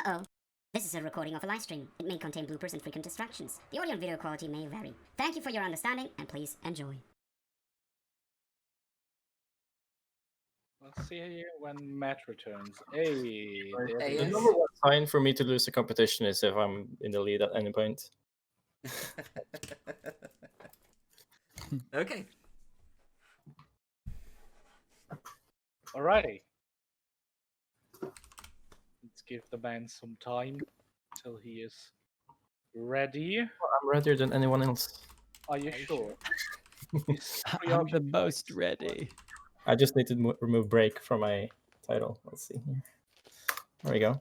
Uh-oh. This is a recording of a live stream. It may contain bloopers and frequent distractions. The audio and video quality may vary. Thank you for your understanding, and please enjoy. Let's see when Matt returns. Hey, there Hey, he yes. is. Number one sign for me to lose the competition is if I'm in the lead at any point. Okay. Alrighty. Let's give the man some time till he is ready. I'm readier than anyone else. Are you sure? I'm the most ready. I just need to remove break from my title. Let's see here. There we go.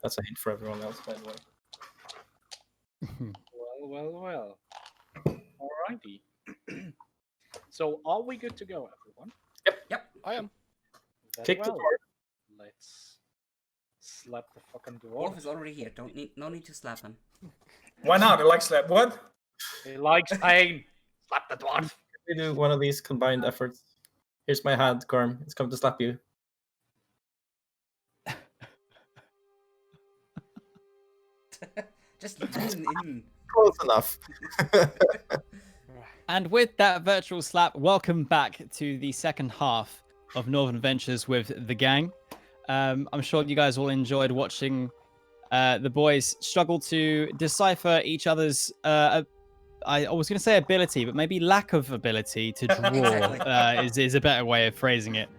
That's a hint for everyone else, by the way. Well. Alrighty. So, are we good to go, everyone? Yep. I am. Very Kick the well. door. Let's slap the fucking Wolf dwarf. is already here. No need to slap him. Why not? I like slap. What? He likes pain. Slap the dwarf. We do one of these combined efforts. Here's my hand, Korm. It's come to slap you. Just in. Close enough. And with that virtual slap, welcome back to the second half of Northern Adventures with the gang. I'm sure you guys all enjoyed watching the boys struggle to decipher each other's, I was going to say ability, but maybe lack of ability to draw Exactly. is a better way of phrasing it.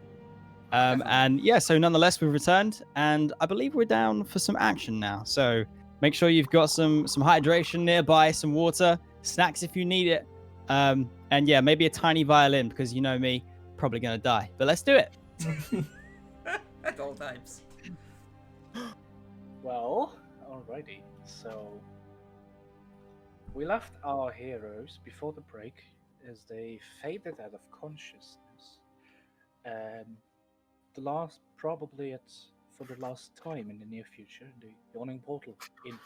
And yeah, so nonetheless, we've returned, and I believe we're down for some action now. So make sure you've got some hydration nearby, some water, snacks if you need it. And yeah, maybe a tiny violin, because you know me, probably going to die. But let's do it. At all times. Well, alrighty. So, we left our heroes before the break as they faded out of consciousness. Probably for the last time in the near future, the yawning portal in.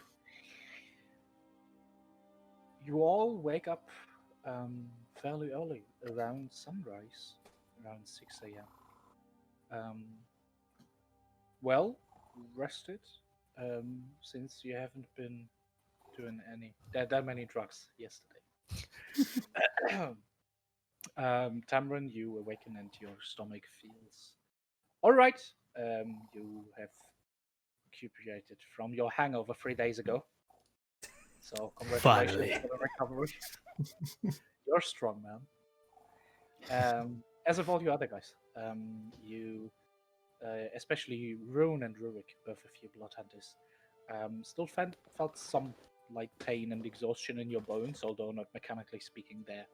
You all wake up fairly early, around sunrise, around 6 a.m. Well rested, since you haven't been doing that many drugs yesterday. Tamron, you awaken and your stomach feels all right. You have recuperated from your hangover 3 days ago. So congratulations Finally. for the recovery. You're strong, man. As of all you other guys, you, especially Rune and Rurik, both of you bloodhunters, still felt some light pain and exhaustion in your bones, although not mechanically speaking there.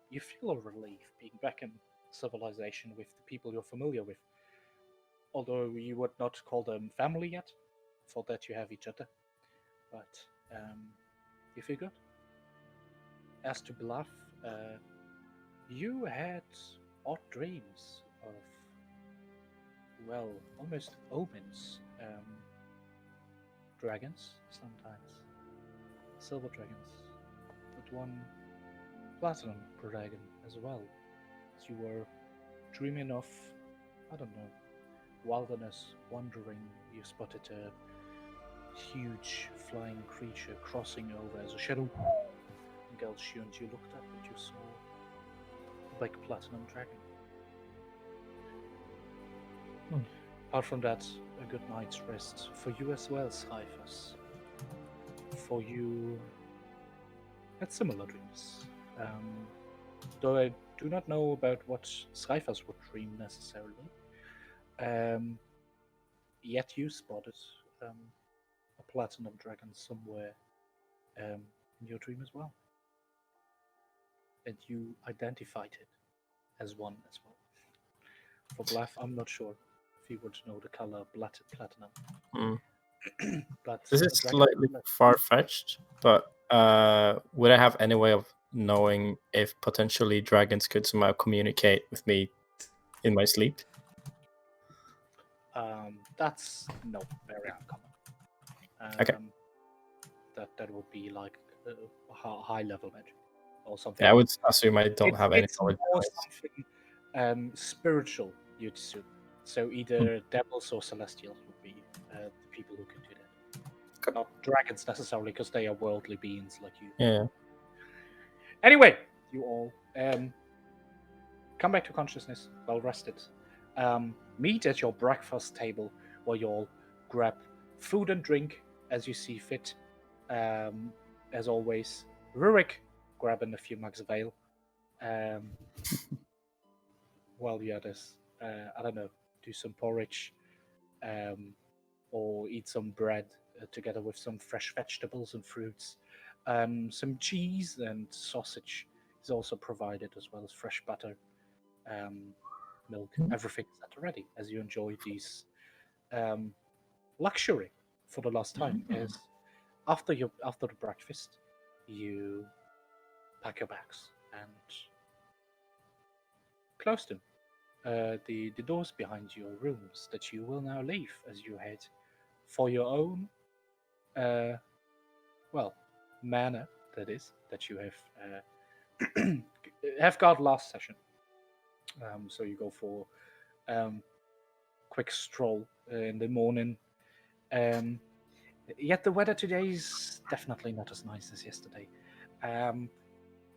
You feel a relief being back in civilization with the people you're familiar with. Although you would not call them family yet, for that you have each other. But you feel good. As to Blath, you had odd dreams of, well, almost omens. Dragons, sometimes. Silver dragons. But one platinum dragon as well. As you were dreaming of, I don't know, wilderness wandering, you spotted a huge flying creature crossing over as a shadow engulfed you, and you looked up and you saw a big platinum dragon. Apart from that, a good night's rest for you as well, Zraythas. For you had similar dreams. Though I do not know about what Zraythas would dream necessarily. Yet you spotted a platinum dragon somewhere in your dream as well. And you identified it as one as well. For Blath, I'm not sure if you would know the color platinum. But This is slightly far-fetched, but would I have any way of knowing if potentially dragons could somehow communicate with me in my sleep? That's very uncommon. Okay. That would be like a high level magic or something. Yeah, I would assume I don't have any It's knowledge. more something spiritual, you'd assume. So either devils or celestials would the people who can do that. Not dragons necessarily, because they are worldly beings like you. Yeah. Anyway, you all come back to consciousness, well rested. Meet at your breakfast table, where you all grab food and drink as you see fit. As always, Rurik grabbing a few mugs of ale. While the others, I don't know, do some porridge, or eat some bread together with some fresh vegetables and fruits. Some cheese and sausage is also provided, as well as fresh butter, milk. Everything is at the ready as you enjoy these luxury for the last time. Is after the breakfast, you pack your bags and close them. The doors behind your rooms that you will now leave as you head for your own, manor, that is, that you have got last session. So you go for quick stroll in the morning. Yet the weather today is definitely not as nice as yesterday.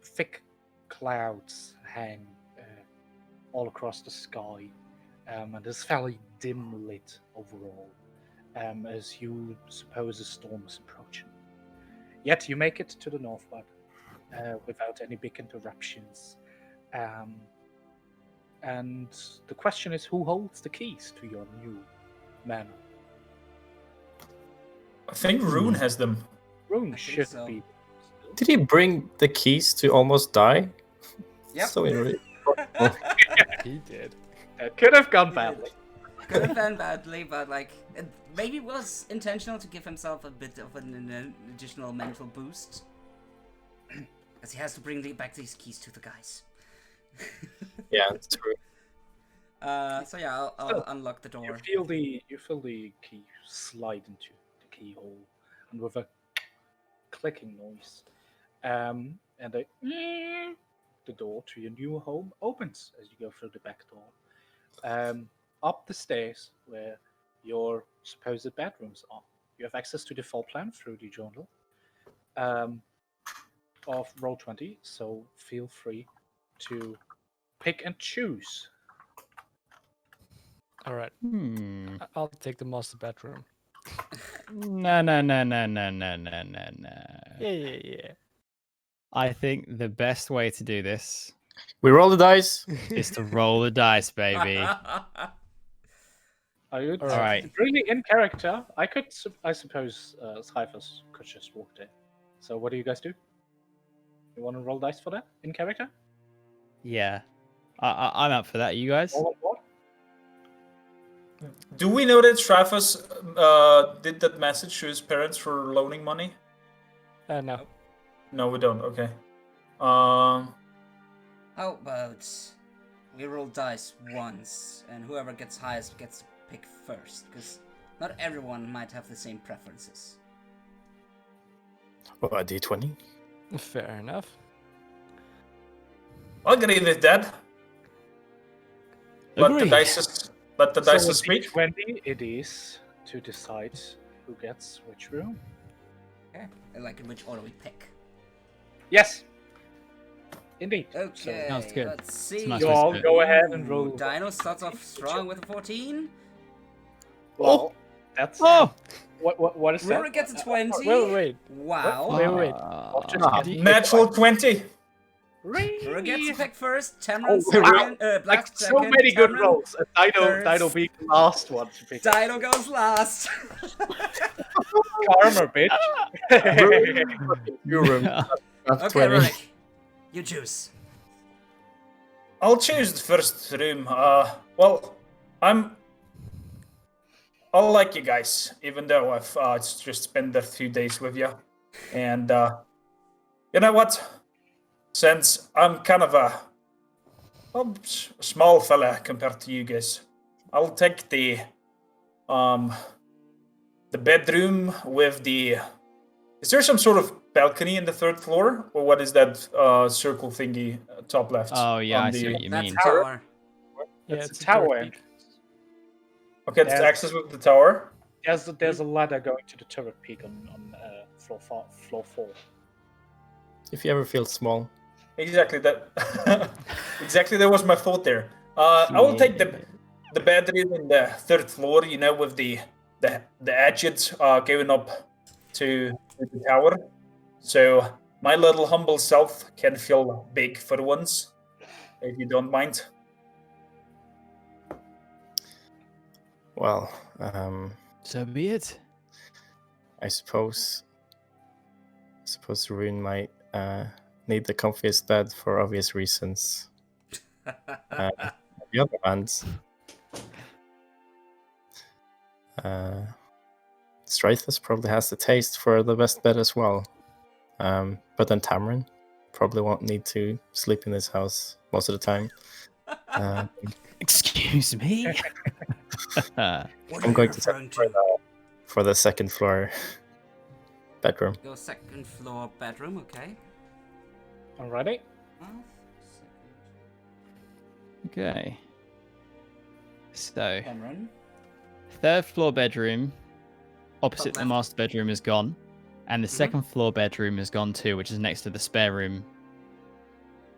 Thick clouds hang all across the sky, and it's fairly dim lit overall, as you suppose a storm is approaching. Yet you make it to the northward without any big interruptions. And the question is, who holds the keys to your new manor? I think Rune has them. Rune I think should so. be. Did he bring the keys to almost die? Yep. So He did. It could have gone badly. Could have been badly, but like it maybe was intentional to give himself a bit of an additional mental boost, as he has to bring back these keys to the guys. yeah, it's true. So yeah, I'll unlock the door. You feel the key slide into the keyhole, and with a clicking noise, and the door to your new home opens as you go through the back door. Up the stairs where your supposed bedrooms are. You have access to the floor plan through the journal of Roll20, so feel free to pick and choose. All right. I'll take the master bedroom. No. Yeah. I think the best way to do this We roll the dice. is to roll the dice, baby. Are you All right. really in character? I suppose Zraythas could just walk there. So what do you guys do? You want to roll dice for that in character? Yeah. I'm up for that. You guys? Roll on board? Do we know that Travis did that message to his parents for loaning money? No. No, we don't. Okay. How about we roll dice once, and whoever gets highest gets to pick first, because not everyone might have the same preferences. Oh, a d20. Fair enough. I'll agree with that. Let the Agree. dice speak. 20 it is to decide who gets which room. Okay. And like in which order we pick. Yes. Indeed. Okay. Sounds good. Let's see. It's nice You way to all do it. go ahead and roll. Dino starts off strong with a 14. Well, that's Oh! what is that? Rurik gets a 20. Wait. Wow. Wait. I'll just get- Natural 20. Rurik gets to pick first. Tamron Oh, wow. second. Blath Like so second. many good Tamron. rolls. And third. Dino being the last one to pick. Dino goes last. Karma, bitch. Your room. That's Okay, 20. Rurik. You choose. I'll choose the first room. I'll like you guys, even though I've just spent the 2 days with you. And you know what? Since I'm kind of a small fella compared to you guys, I'll take the bedroom with the. Is there some sort of balcony in the third floor, or what is that circle thingy top left? Oh, yeah, on I see the- what you That's mean. tower. Yeah, It's it's a tower dirty. entrance. Okay, it's Yeah. access with the tower. There's a ladder going to the turret peak on floor 4. If you ever feel small. Exactly that. Exactly, that was my thought there. I will take the bedroom in the 3rd floor. You know, with the edges going up to the tower. So my little humble self can feel big for once, if you don't mind. Well, So be it. I suppose Rune might need the comfiest bed for obvious reasons. On the other hand, Zraythas probably has the taste for the best bed as well. But then Tamron probably won't need to sleep in this house most of the time. Excuse me. I'm going to settle for the 2nd floor bedroom. Your 2nd floor bedroom, okay. Alrighty. Okay. So, Tamron. 3rd floor bedroom, opposite the master bedroom, is gone. And the 2nd floor bedroom is gone too, which is next to the spare room.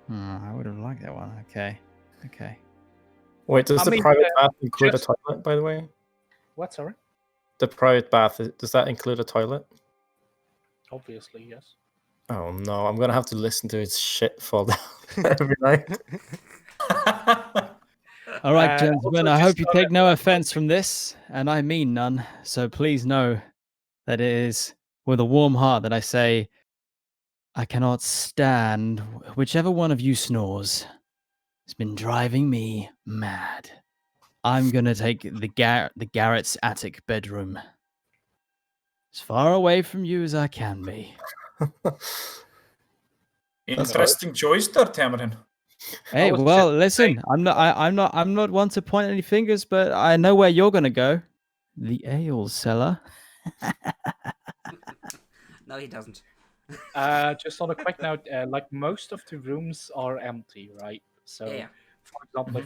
I would have liked that one. Okay. Wait, does the private bath include a toilet, by the way? What, sorry? The private bath, does that include a toilet? Obviously, yes. Oh no, I'm gonna have to listen to his shit fall down every night. All right, gentlemen, I also hope just you thought take no offense from this, and I mean none. So please know that it is with a warm heart that I say I cannot stand whichever one of you snores. It's been driving me mad. I'm gonna take the Garrett's attic bedroom. As far away from you as I can be. Interesting choice there, Tamron. Hey, was well, just listen, I'm not one to point any fingers, but I know where you're gonna go. The ale cellar. No, he doesn't. Just on a quick note, like most of the rooms are empty, right? So, Yeah. for example,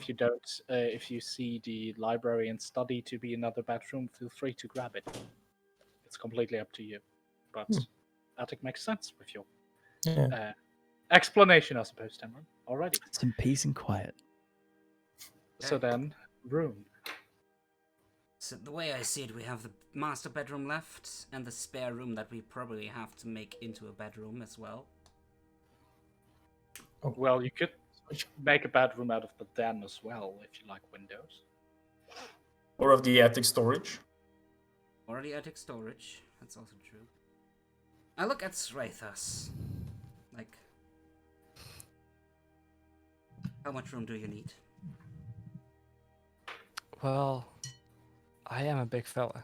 if you see the library and study to be another bedroom, feel free to grab it. It's completely up to you. But attic makes sense with your explanation, I suppose, Tamron. Alrighty. Some peace and quiet. So then, Rune. So the way I see it, we have the master bedroom left, and the spare room that we probably have to make into a bedroom as well. Well, you could make a bedroom out of the den as well, if you like windows. Or of the attic storage. Or the attic storage, that's also true. I look at Zraythas. Like, how much room do you need? Well, I am a big fella.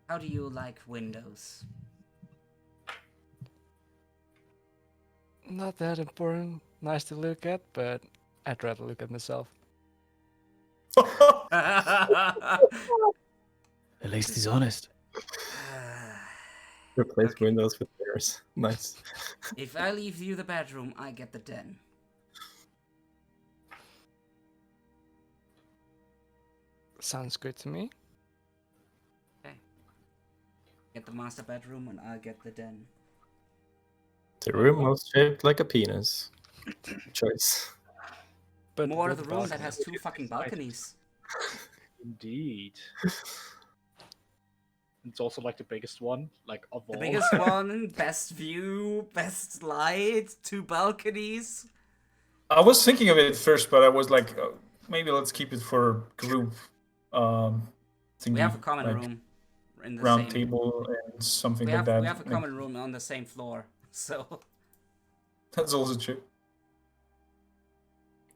How do you like windows? Not that important. Nice to look at, but I'd rather look at myself. At least he's honest. Replace windows with mirrors. Nice. If I leave you the bedroom, I get the den. Sounds good to me. Okay. Get the master bedroom and I'll get the den. The room was shaped like a penis. Choice. But More of with the room that balcony. has 2 fucking balconies. Indeed. It's also like the biggest one, like of all. The biggest one, best view, best light, 2 balconies. I was thinking of it first, but I was like, maybe let's keep it for group. We have a common like room in the round same. table and something We like have that. we have a common room on the same floor, so. That's also true.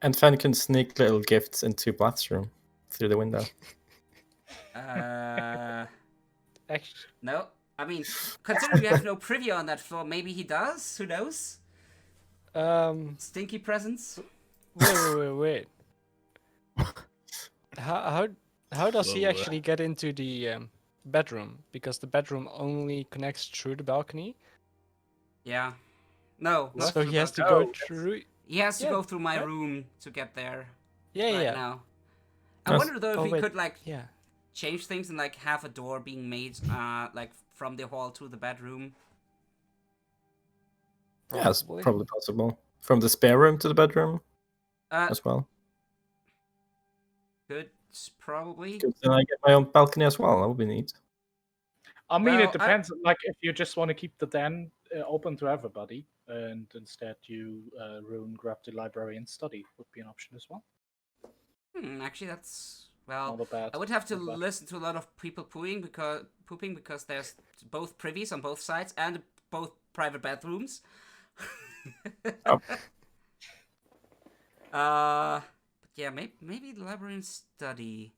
And Fan can sneak little gifts into Blath's room through the window. Actually, No, I mean, considering we have no privy on that floor, maybe he does. Who knows? Stinky presents. wait. How does he actually get into the bedroom? Because the bedroom only connects through the balcony. Yeah. No. not So through he has to balcony. go through. He has to Yeah, go through my right? room to get there. Yeah, right yeah. now. I Yes. wonder though if Oh, we wait. could like Yeah. change things and like have a door being made like from the hall to the bedroom. Yeah, it's probably possible. From the spare room to the bedroom as well. Could probably. Because then I get my own balcony as well. That would be neat. I mean, Well, it depends. Like, if you just want to keep the den open to everybody, and instead you Rune grab the library and study, would be an option as well. Actually, that's well. Not a bad. I would have to not bad. listen to a lot of people pooping because there's both privies on both sides and both private bathrooms. Oh. But yeah, maybe the library and study.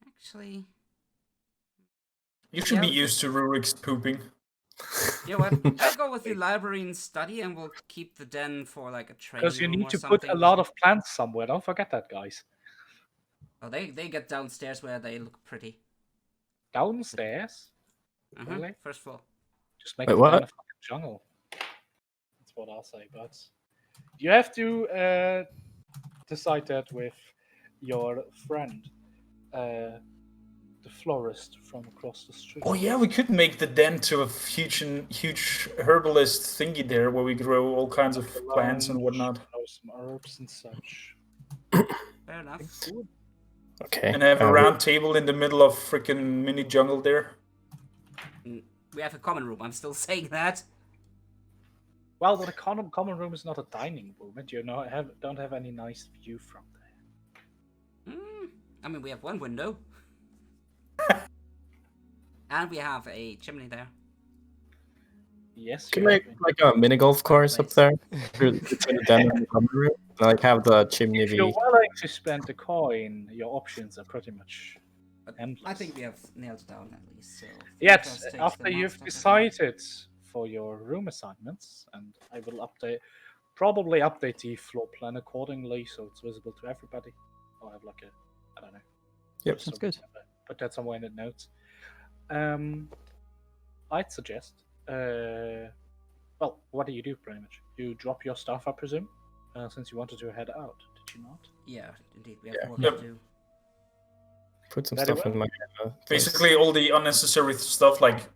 Actually, You should be Yeah, used to Rurik's pooping. you know what? I'll go with the library and study, and we'll keep the den for like a training Because you room need or to something. put a lot of plants somewhere. Don't forget that, guys. Oh, they get downstairs where they look pretty. Downstairs, Really? First floor. just make Wait, it what? kind of fucking jungle. That's what I'll say. But you have to decide that with your friend, the florist from across the street. Oh yeah, we could make the den to a huge herbalist thingy there, where we grow all kinds of plants and whatnot, Grow some herbs and such. Fair enough. Okay. and have a round table in the middle of freaking mini jungle there. We have a common room. I'm still saying that. Well, the common room is not a dining room, and you don't have any nice view from there. I mean, we have one window. And we have a chimney there. Yes, Can you make have- like a mini golf course up Place. there between the den and the common room. Like have the chimney if you're be. willing to spend the coin, your options are pretty much But endless. I think we have nailed it down at least. So Yet, Zraythas takes after the you've monster, I think. decided for your room assignments, and I will probably update the floor plan accordingly so it's visible to everybody. I'll have like I don't know. Yep, just sounds so we good. can, put that somewhere in the notes. I'd suggest. Well, what do you do pretty much? You drop your stuff, I presume, since you wanted to head out. Did you not? Yeah, indeed. We have Yeah. work Yep. to do. Put some Very stuff well. in my. things. Basically, all the unnecessary stuff like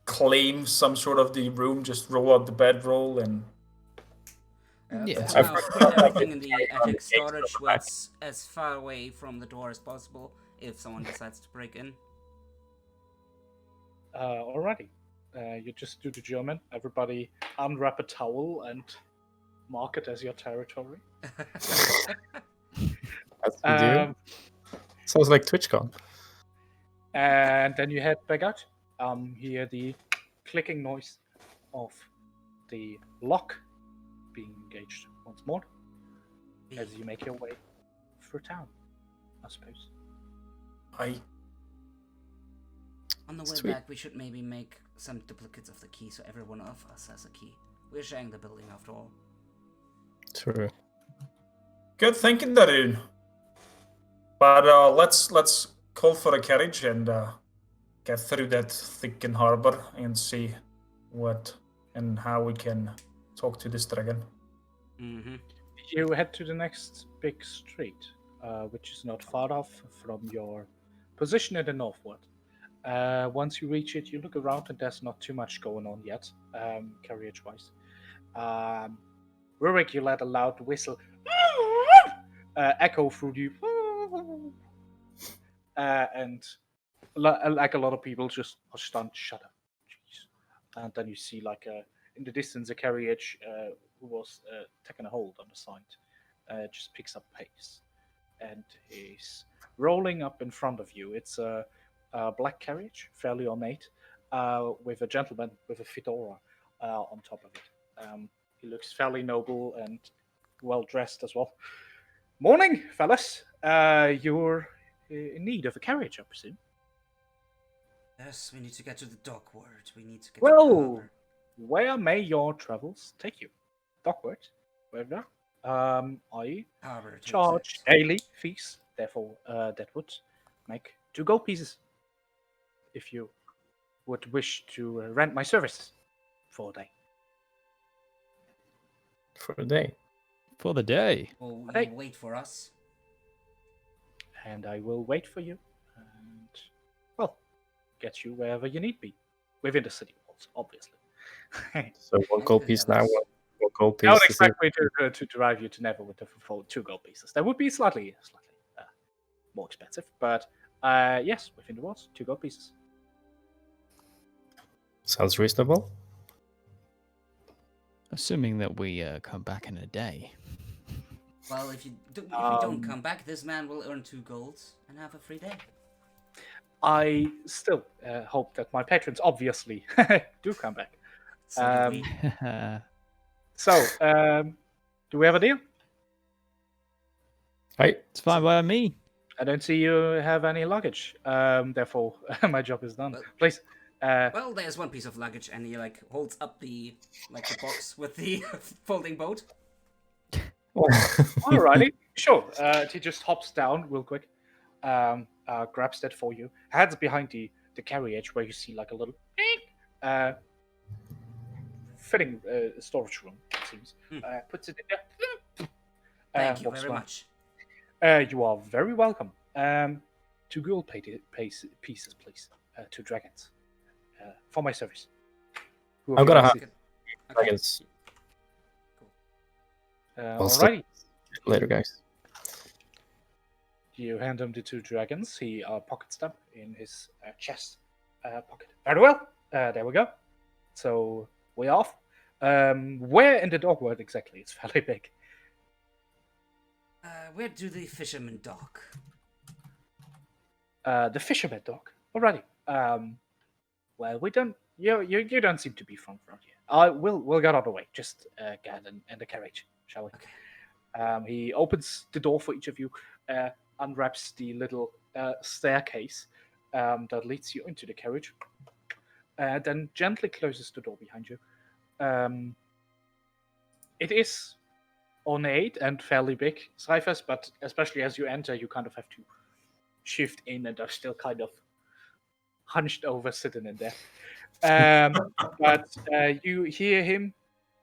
claim some sort of the room, just roll out the bedroll and. Yeah. For now, put everything in the attic storage what's as far away from the door as possible if someone decides to break in. Alrighty. You just do the German. Everybody unwrap a towel and mark it as your territory. As we do. Um, Sounds like TwitchCon. And then you head back out. Hear the clicking noise of the lock being engaged once more as you make your way through town, I suppose. On the way Sweet. back, we should maybe make some duplicates of the key so every one of us has a key. We're sharing the building after all. True. Good thinking, Darun. But let's call for a carriage and get through that thickened harbor and see what and how we can talk to this dragon. Mm-hmm. You head to the next big street, which is not far off from your position in the northward. Once you reach it, you look around and there's not too much going on yet, carriage-wise. Rurik, you let a loud whistle echo through the... and like a lot of people just are stunned, shut up. Jeez. And then you see in the distance a carriage who was taking a hold on the side, just picks up pace and is rolling up in front of you. It's a black carriage, fairly ornate, with a gentleman with a fedora on top of it. He looks fairly noble and well dressed as well. Morning, fellas. You're in need of a carriage, I presume. Yes, we need to get to the dockward. We need to get to the Well, harbor. where may your travels take you? Dockward, wherever. I Harbor to charge exact. daily fees, therefore that would make 2 gold pieces if you would wish to rent my service for a day. For a day. For the day. Will Hey. you wait for us? and I will wait for you, and well, get you wherever you need be, within the city walls, obviously. So 1 gold piece now, 1 gold I would piece. expect me to drive you to Neverwinter for 2 gold pieces. That would be slightly more expensive, but yes, within the walls, 2 gold pieces. Sounds reasonable. Assuming that we come back in a day. Well, if you don't come back, this man will earn 2 golds and have a free day. I still hope that my patrons obviously do come back. So do we. So, do we have a deal? Right. It's fine by me. I don't see you have any luggage. Therefore, my job is done. Well- Please. Well, there's 1 piece of luggage, and he like holds up the box with the folding boat. Alrighty, sure. He just hops down real quick, grabs that for you, heads behind the carriage where you see like a little fitting storage room, it seems. Puts it in there. Thank you walks very by. much. You are very welcome. 2 gold pieces, please. 2 dragons. For my service. Who I'm of gonna you have guys- dragons I'll Alrighty. later, guys. You hand him the 2 dragons. He pockets them in his chest pocket. Very well. There we go. So we're off. Where in the dog world exactly? It's fairly big. Where do the fishermen dock? The fisherman dock. Alrighty. Well, we don't. You don't seem to be from around here. We'll get on the way. Just get in the carriage, shall we? Okay. He opens the door for each of you, unwraps the little staircase that leads you into the carriage, then gently closes the door behind you. It is ornate and fairly big, Zraythas, but especially as you enter, you kind of have to shift in, and are still kind of hunched over, sitting in there. But you hear him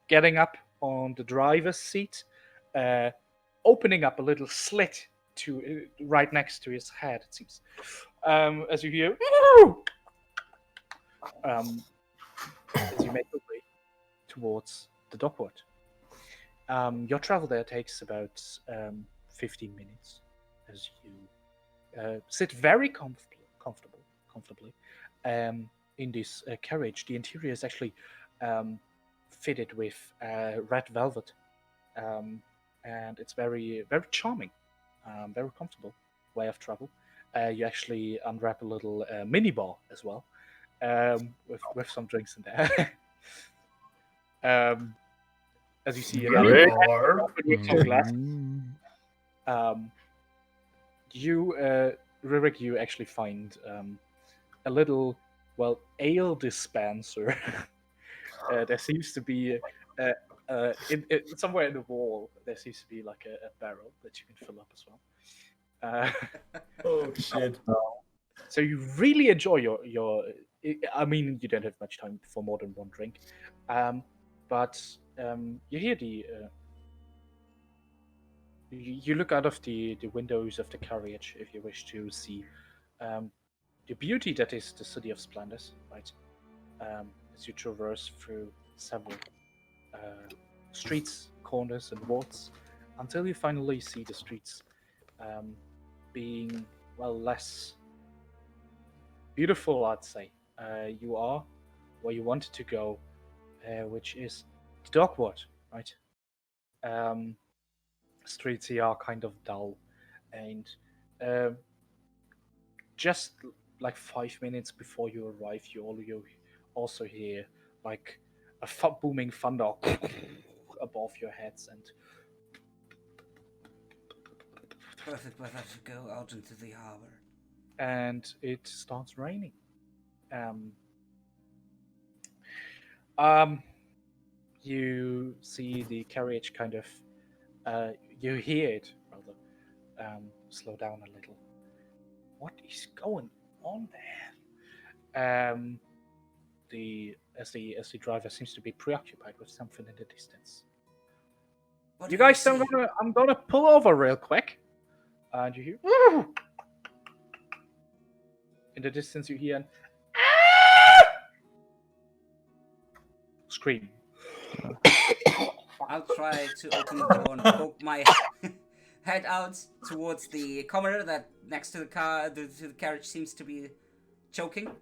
getting up on the driver's seat, opening up a little slit to right next to his head, it seems. As you hear, as you make your way towards the dockport. Your travel there takes about 15 minutes, as you sit very comfortably in this carriage. The interior is actually fitted with red velvet, and it's very, very charming, very comfortable way of travel. You actually unwrap a little mini bar as well, with some drinks in there. As you see, Rurik, you actually find a little, ale dispenser. There seems to be somewhere in the wall. There seems to be like a barrel that you can fill up as well. Oh shit! So you really enjoy your. I mean, you don't have much time for more than one drink, but you hear the. You look out of the windows of the carriage if you wish to see the beauty that is the City of Splendors, right? As you traverse through several streets, corners, and wards, until you finally see the streets being, less beautiful, I'd say. You are where you wanted to go, which is the Dockward, right? Streets here are kind of dull, and just like 5 minutes before you arrive, you also hear like a booming thunder above your heads, and Perfect weather to go out into the harbor. And it starts raining. You see the carriage kind of, you hear it rather, slow down a little. What is going on there? As the driver seems to be preoccupied with something in the distance. What You do guys, see? I'm gonna pull over real quick. And you hear, In the distance, you hear an scream. I'll try to open the door and poke my head out towards the commoner that next to the car, to the carriage seems to be choking.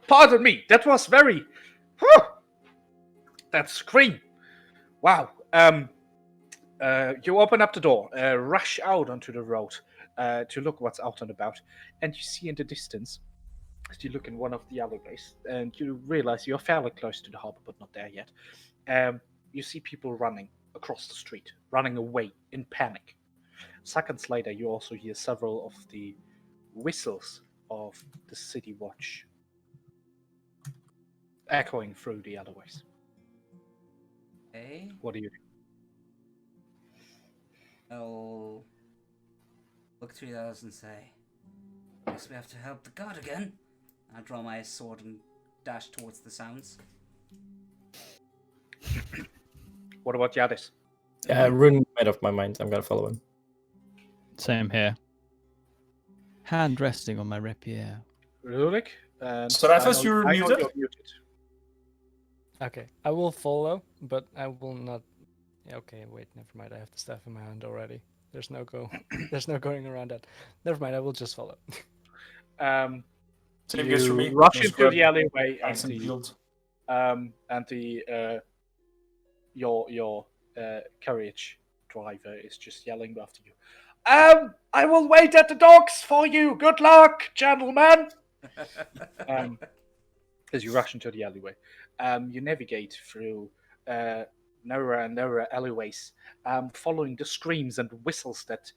Pardon me, that was very... that scream. Wow. You open up the door, rush out onto the road to look what's out and about, and you see in the distance, as you look in one of the alleyways, and you realize you're fairly close to the harbor, but not there yet. You see people running across the street, running away in panic. Seconds later, you also hear several of the whistles of the city watch echoing through the alleyways. Okay. What do you do? I'll look through those and say, guess we have to help the god again. I draw my sword and dash towards the sounds. What about Yadis? Rune made up my mind. I'm gonna follow him. Same here. Hand resting on my rapier. Rurik? And Zraythas, you're I know muted? you're muted. Okay, I will follow, but I will not. Yeah, okay, wait, never mind. I have the staff in my hand already. There's no going around that. Never mind. I will just follow. Same goes for me. Rush Just into grab the alleyway axe and shield. Your carriage driver is just yelling after you. I will wait at the docks for you. Good luck, gentlemen. As you rush into the alleyway, you navigate through narrower and narrower alleyways, following the screams and whistles that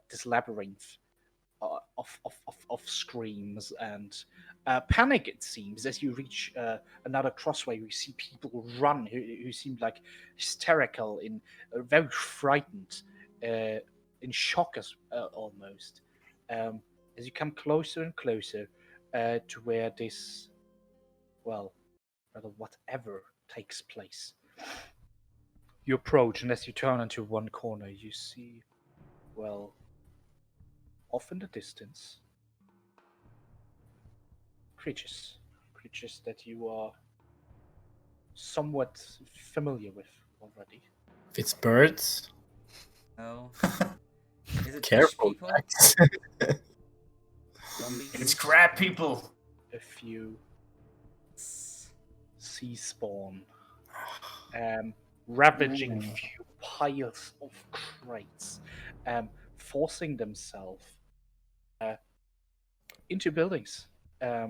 this labyrinth of screams and panic, it seems, as you reach another crossway. You see people run who seem like hysterical, very frightened, in shock almost. As you come closer and closer to where this, well, rather whatever takes place. You approach, and as you turn into one corner, you see, well, off in the distance, creatures that you are somewhat familiar with already. If it's birds, No. Is it careful, fish people? Max. Zombies? It's crab people. A few sea spawn, ravaging few piles of crates, forcing themselves into buildings. There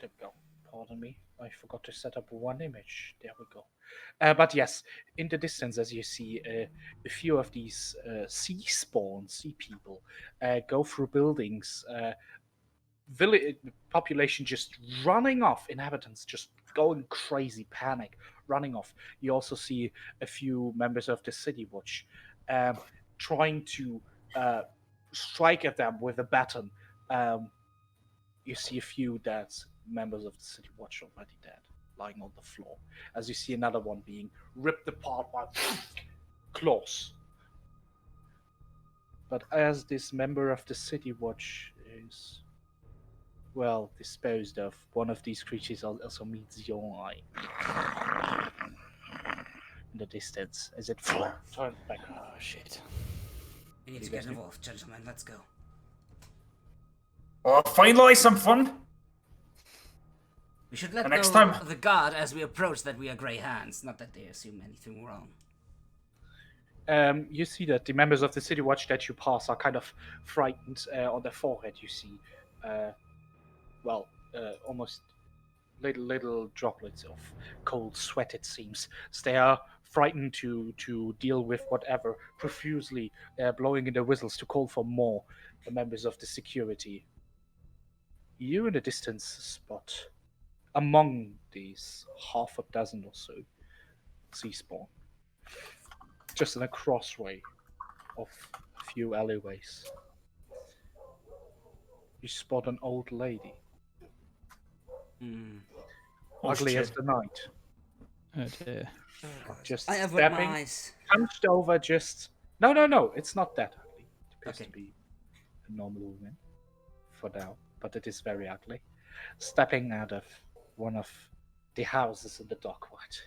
we go. Pardon me. I forgot to set up one image. There we go. But yes, in the distance, as you see, a few of these sea people go through buildings. Population just running off. Inhabitants just going crazy, panic, running off. You also see a few members of the City Watch trying to strike at them with a baton. You see a few members of the City Watch already dead, lying on the floor. As you see another one being ripped apart by claws. But as this member of the City Watch is, well, disposed of, one of these creatures also meets your eye in the distance as it turns back. Oh, shit. We need to get involved, gentlemen. Let's go. Oh, finally some fun. We should let The next know time- the guard as we approach that we are grey hands, not that they assume anything wrong. You see that the members of the City Watch that you pass are kind of frightened. On their forehead you see, almost little droplets of cold sweat, it seems. So they are frightened to deal with whatever, profusely blowing in their whistles to call for more. The members of the security. You in the distance spot among these half a dozen or so sea spawn, just in a crossway of a few alleyways, you spot an old lady, Oh, ugly as shit. the night, Oh dear. Just I have wet my stepping, eyes. hunched over, just... No, it's not that ugly. It appears Okay. to be a normal woman for now, but it is very ugly. Stepping out of one of the houses in the dockward,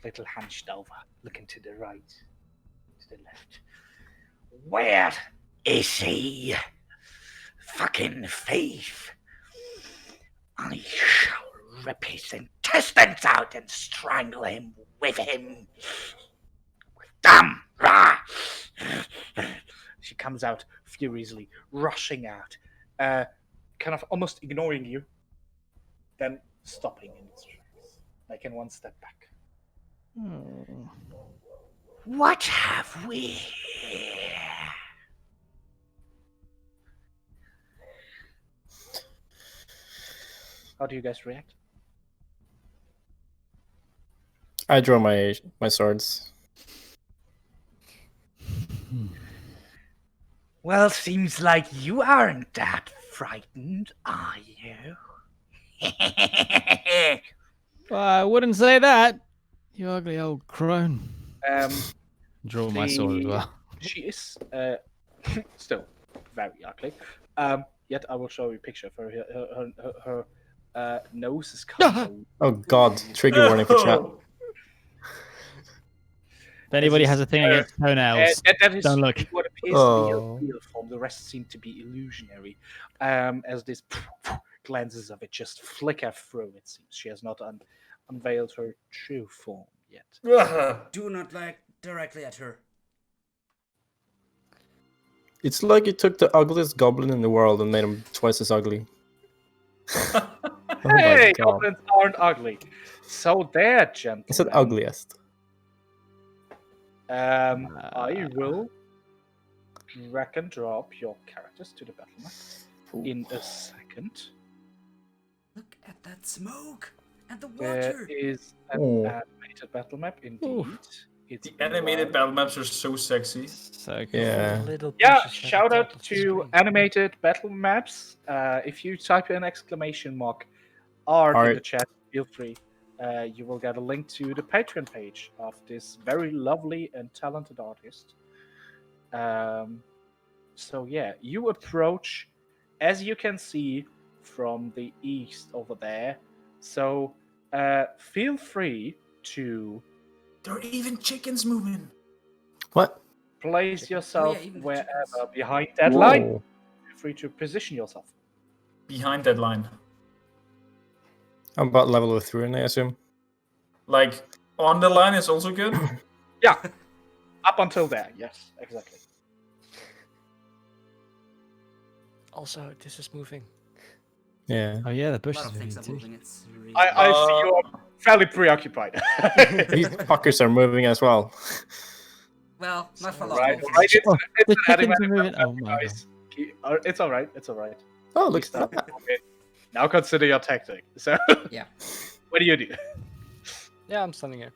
little hunched over, looking to the right, to the left. Where is he? Fucking thief! I shall rip his intestines out and strangle him with him. Damn! Rah! She comes out furiously, rushing out, kind of almost ignoring you, then stopping in its tracks, making one step back. Oh. What have we here? How do you guys react? I draw my swords. Well, seems like you aren't that frightened, are you? I wouldn't say that. You ugly old crone. Draw my sword as the- well. She is still very ugly. Yet I will show you a picture of her. Her nose is covered. Oh god, trigger warning for chat. If anybody has a thing against toenails, that is don't look. what appears to Oh. be a real form. The rest seem to be illusionary. As this glances of it just flicker through, it seems. She has not unveiled her true form yet. Do not look directly at her. It's like you took the ugliest goblin in the world and made him twice as ugly. Oh my Hey, god. goblins aren't ugly. So they're gentlemen. I said ugliest. I will drag and drop your characters to the battle map in a second. Look at that smoke and the There water. is an Oh. animated battle map indeed. Ooh. It's The animated wild. battle maps are so sexy. So cool. Yeah. Little Yeah, pieces at the shout top out of the to screen. animated battle maps. If you type in exclamation mark art in Art. the chat, feel free. You will get a link to the Patreon page of this very lovely and talented artist. So yeah, you approach, as you can see from the east over there. So feel free to There are even chickens moving. What? place yourself even the wherever chickens. behind that line. Whoa. Feel free to position yourself. Behind that line. I'm about level with Rune, I assume. Like, on the line is also good. Yeah, up until there. Yes, exactly. Also, this is moving. Yeah. Oh yeah, the A bush lot is of things moving are too. moving. It's really... I see you are fairly preoccupied. These fuckers are moving as well. Well, not for long. Right, hopefully. right. It's, Oh, it's the an chickens are animated moving. battle Oh map, my god. guys. It's all right. It's all right. Oh, We look at start that. moving. Now consider your tactic. So, Yeah. what do you do? Yeah, I'm standing here.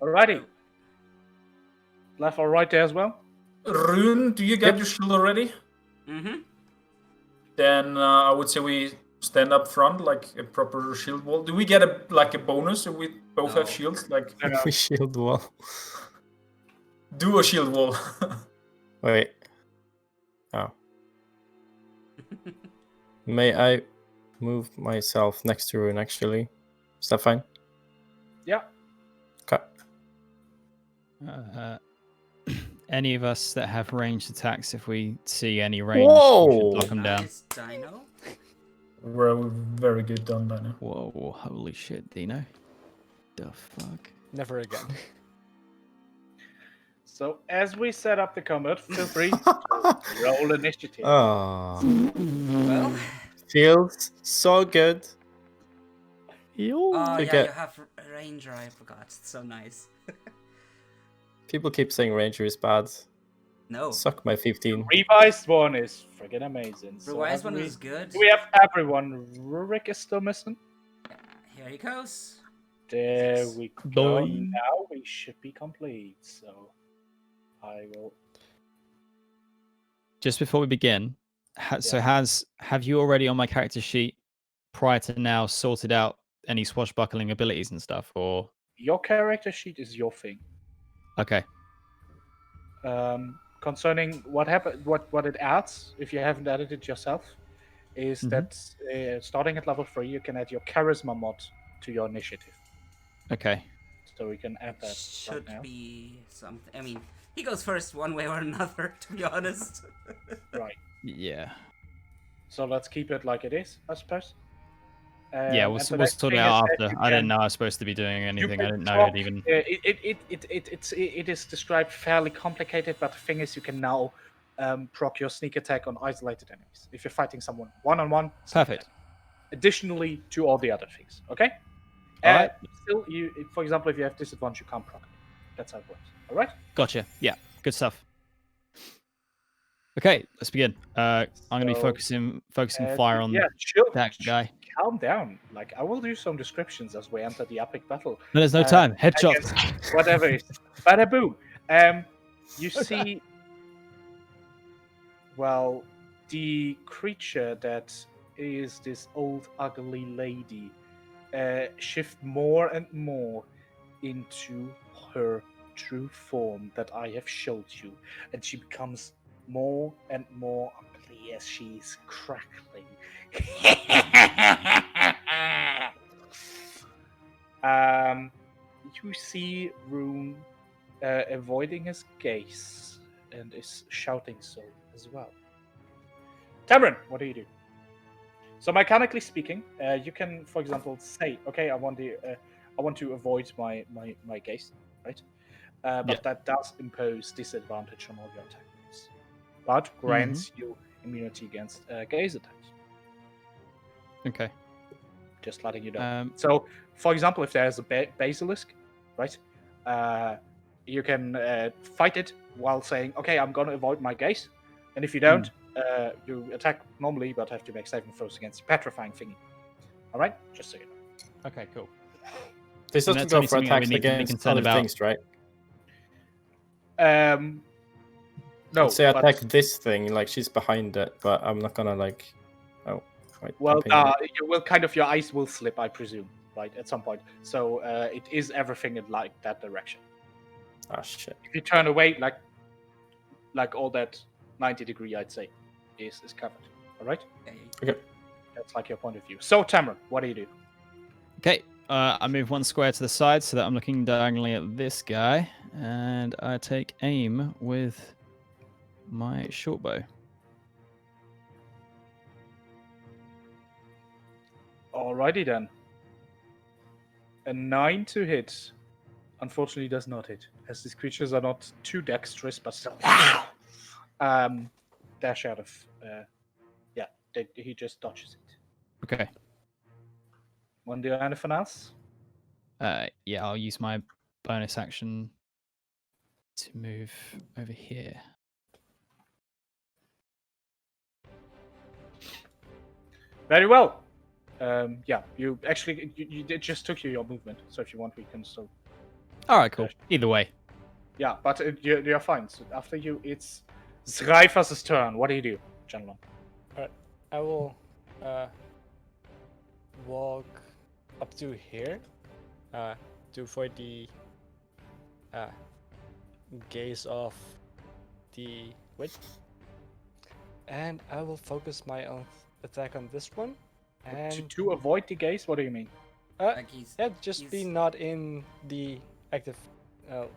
Alrighty. Left or right there as well? Rune, do you get your shield already? Mm-hmm. Then I would say we stand up front like a proper shield wall. Do we get a bonus if we both No. have shields? Like, We shield wall. do a shield wall. Wait. Oh. May I move myself next to Rune, actually? Is that fine? Yeah. Okay. Any of us that have ranged attacks, if we see any range, we Whoa! should knock them down. Nice, Dino. We're very good done by now. Whoa, holy shit, Dino. The fuck? Never again. So, as we set up the combat, feel free to roll initiative. Oh. Well, Feels so good. oh yeah, Forget. you have Ranger. I forgot. It's so nice. People keep saying Ranger is bad. No, Suck my 15. Revised one is friggin' amazing. So revised have one we- is good. Do we have everyone? Rurik is still missing. Here he goes. There we go. Boy. Now we should be complete. So I will. Just before we begin, have you already on my character sheet prior to now sorted out any swashbuckling abilities and stuff, or Your character sheet is your thing. okay. Concerning what it adds, if you haven't added it yourself, is that starting at level 3, you can add your charisma mod to your initiative. Okay. So we can add that Should right now. be something. I mean, he goes first one way or another, to be honest. Right. Yeah. So let's keep it like it is, I suppose. Yeah, we'll and the we'll next sort it thing is out that after. you I didn't can- know I was supposed to be doing you anything. I can didn't know talk- it even. It is described fairly complicated, but the thing is, you can now proc your sneak attack on isolated enemies if you're fighting someone one-on-one. Perfect. Additionally to all the other things. Okay. All right. Still, for example, if you have disadvantage, you can't proc it. That's how it works. All right. Gotcha. Yeah. Good stuff. Okay, let's begin. I'm gonna be So, focusing fire on chill, that guy. Calm down. Like, I will do some descriptions as we enter the epic battle. No, there's no time. Headshot. Against whatever it is. Bada boom. You see, well, the creature that is this old ugly lady shift more and more into her true form that I have showed you, and she becomes more and more ugly as she's crackling. You see Rune avoiding his gaze and is shouting so as well. Tamron, what do you do? So mechanically speaking, you can, for example, say, "Okay, I want to avoid my gaze," right? But that does impose disadvantage on all your attacks, but grants you immunity against gaze attacks. Okay. Just letting you know. So, for example, if there's a basilisk, right, you can fight it while saying, "Okay, I'm going to avoid my gaze," and if you don't, you attack normally, but have to make saving throws against petrifying thingy. All right, just so you know. Okay. Cool. This And doesn't that's go only for something that we attacks need to be against concerned other about. things, right? No. Let's say but- attack this thing, like she's behind it, but I'm not gonna like. Oh, wait. Well, I'm pinging it. you will kind of, your eyes will slip, I presume, right, at some point. So it is everything in like that direction. Ah, shit. If you turn away, like all that 90-degree, I'd say, is covered. All right. Okay. That's like your point of view. So Tamron, what do you do? Okay. I move one square to the side so that I'm looking diagonally at this guy, and I take aim with my short bow. Alrighty then. A 9 to hit. Unfortunately, does not hit, as these creatures are not too dexterous, but still dash out of. He just dodges it. Okay. Want to do anything else? Yeah, I'll use my bonus action to move over here. Very well. You actually it just took you your movement, so if you want, we can still. All right, cool. Either way. Yeah, but you're fine. So after you, it's Zraythas' turn. What do you do, gentlemen? I will walk up to here to avoid the gaze of the witch, and I will focus my own attack on this one. And To avoid the gaze, what do you mean? Like he's just be he's- not in the active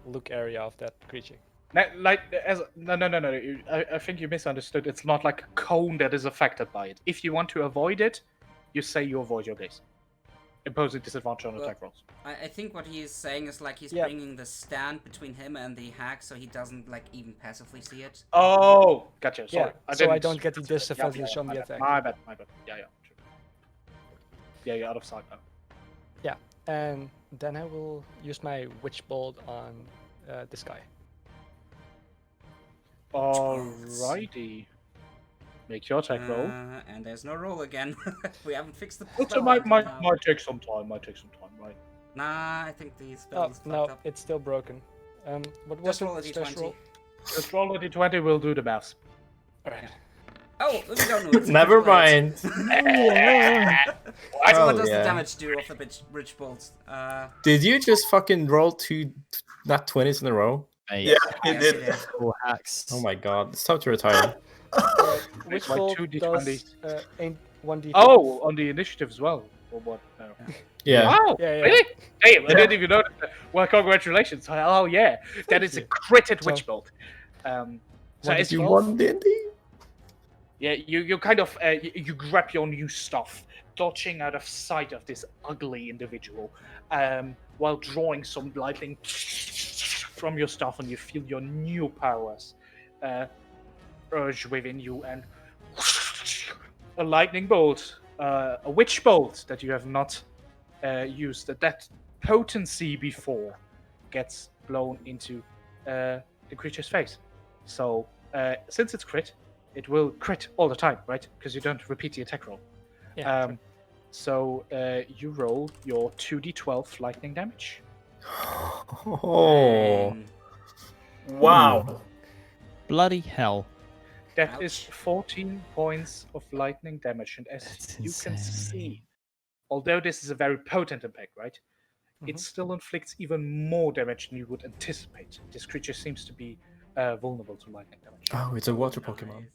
look area of that creature. No. I think you misunderstood. It's not like a cone that is affected by it. If you want to avoid it, you say you avoid your gaze, imposing disadvantage on Well, attack rolls. I think what he is saying is like he's Yeah. bringing the stand between him and the hack, so he doesn't like even passively see it. Oh, gotcha. Sorry. Yeah, so I didn't- don't get the Yeah, disadvantage on my the bad, attack. My bad. Yeah. True. Yeah, you're out of sight now. And then I will use my witch bolt on this guy. Alrighty. Make your attack roll. And there's no roll again. We haven't fixed the Also, spell might until now. take some time. Right? Nah, I think the spell Oh is fucked no, up. it's still broken. What was Just it? roll a Just d20. roll. Just roll a d20. We'll do the maths. Alright. Oh, we don't know. It's a Never bridge bolt. mind. So Oh, what does yeah. the damage do of the bridge bolt? Did you just fucking roll 2 nat 20s in a row? Hey, Yeah, he Yes, did. it did. Cool hacks. Oh my god, it's time to retire. Which Like bolt 2d20s. does ain't 1d12? Oh, on the initiative as well, or what? No. Yeah. Wow, Yeah, yeah. really? Damn, I didn't even know that. Well, congratulations. Oh, yeah. That is a you. critted So- witch bolt. So What as did You you, roll? won D&D? yeah, you kind of, you grab your new stuff, dodging out of sight of this ugly individual, while drawing some lightning from your stuff, and you feel your new powers urge within you, and a lightning bolt, a witch bolt that you have not used that potency before gets blown into the creature's face. So since it's crit, it will crit all the time, right? Because you don't repeat the attack roll. Yeah, sure. So you roll your 2d12 lightning damage. Oh. Um, Wow. Bloody hell. That is Ouch. 14 points of lightning damage, and as That's you can insane. see, although this is a very potent impact, right? It still inflicts even more damage than you would anticipate. This creature seems to be vulnerable to lightning damage. Oh, it's a water Pokemon.